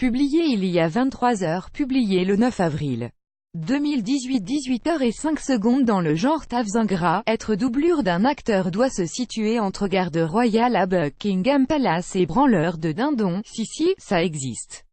publié il y a 23 heures, publié le 9 avril 2018, 18h05 dans le genre Tafzingra. Être doublure d'un acteur doit se situer entre garde royale à Buckingham Palace et branleur de dindon. Si, ça existe.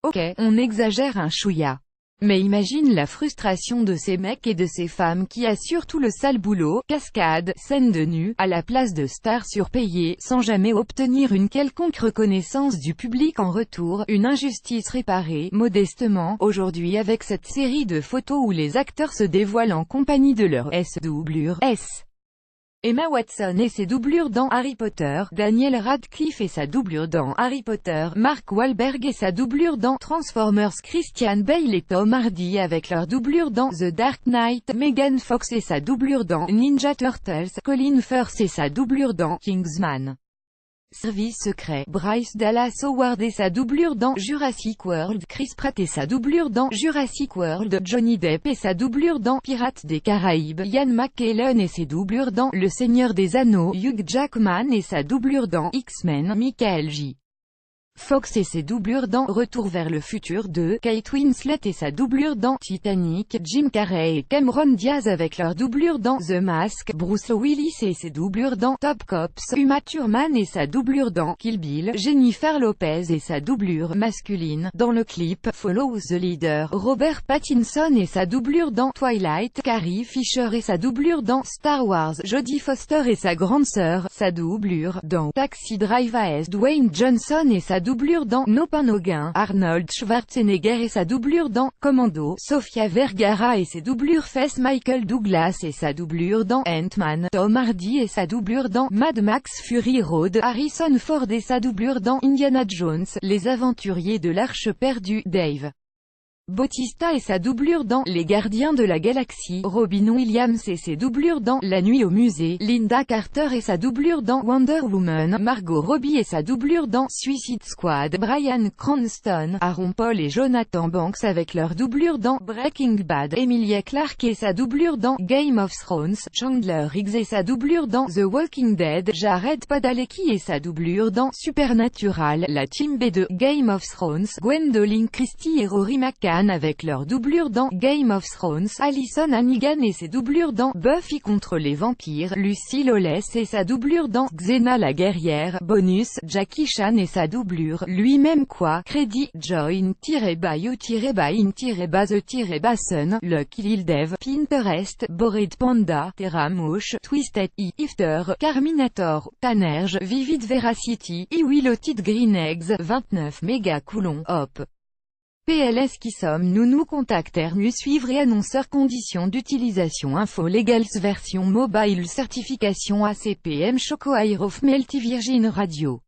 Ok, on exagère un chouïa. Mais imagine la frustration de ces mecs et de ces femmes qui assurent tout le sale boulot, cascades, scènes de nu, à la place de stars surpayées, sans jamais obtenir une quelconque reconnaissance du public en retour, une injustice réparée, modestement, aujourd'hui avec cette série de photos où les acteurs se dévoilent en compagnie de leur doublure. Emma Watson et ses doublures dans Harry Potter, Daniel Radcliffe et sa doublure dans Harry Potter, Mark Wahlberg et sa doublure dans Transformers, Christian Bale et Tom Hardy avec leur doublure dans The Dark Knight, Megan Fox et sa doublure dans Ninja Turtles, Colin Firth et sa doublure dans Kingsman. Service secret, Bryce Dallas Howard et sa doublure dans Jurassic World, Chris Pratt et sa doublure dans Jurassic World, Johnny Depp et sa doublure dans Pirates des Caraïbes, Ian McKellen et ses doublures dans Le Seigneur des Anneaux, Hugh Jackman et sa doublure dans X-Men, Michael J. Fox et ses doublures dans Retour vers le futur 2, Kate Winslet et sa doublure dans Titanic, Jim Carrey et Cameron Diaz avec leur doublure dans The Mask, Bruce Willis et ses doublures dans Top Cops, Uma Thurman et sa doublure dans Kill Bill, Jennifer Lopez et sa doublure masculine dans le clip Follow the Leader, Robert Pattinson et sa doublure dans Twilight, Carrie Fisher et sa doublure dans Star Wars, Jodie Foster et sa grande sœur, sa doublure dans Taxi Driver, Dwayne Johnson et sa doublure dans No Pain No Gain, Arnold Schwarzenegger et sa doublure dans Commando, Sofia Vergara et ses doublures fesses, Michael Douglas et sa doublure dans Ant-Man, Tom Hardy et sa doublure dans Mad Max Fury Road, Harrison Ford et sa doublure dans Indiana Jones, Les Aventuriers de l'Arche perdue, Dave Bautista et sa doublure dans Les Gardiens de la Galaxie, Robin Williams et ses doublures dans La Nuit au Musée, Linda Carter et sa doublure dans Wonder Woman, Margot Robbie et sa doublure dans Suicide Squad, Bryan Cranston, Aaron Paul et Jonathan Banks avec leur doublure dans Breaking Bad, Emilia Clarke et sa doublure dans Game of Thrones, Chandler Riggs et sa doublure dans The Walking Dead, Jared Padalecki et sa doublure dans Supernatural, la Team B de Game of Thrones, Gwendoline Christie et Rory McCann avec leur doublure dans Game of Thrones, Alison Hannigan et ses doublures dans Buffy contre les vampires, Lucy Lawless et sa doublure dans Xena la guerrière, bonus, Jackie Chan et sa doublure, lui-même quoi, crédit, Join-by-in-by-the-Sun, Lucky Lil Dev, Pinterest, Bored Panda, Terramouche, Twisted E, Ifter, Carminator, Tanerge, Vivid Veracity, Iwilotid Green Eggs, 29 méga coulons, hop. PLS qui sommes-nous nous contactèrent nous suivre et annonceurs conditions d'utilisation info legals version mobile certification ACPM Choco Air of Multi Virgin Radio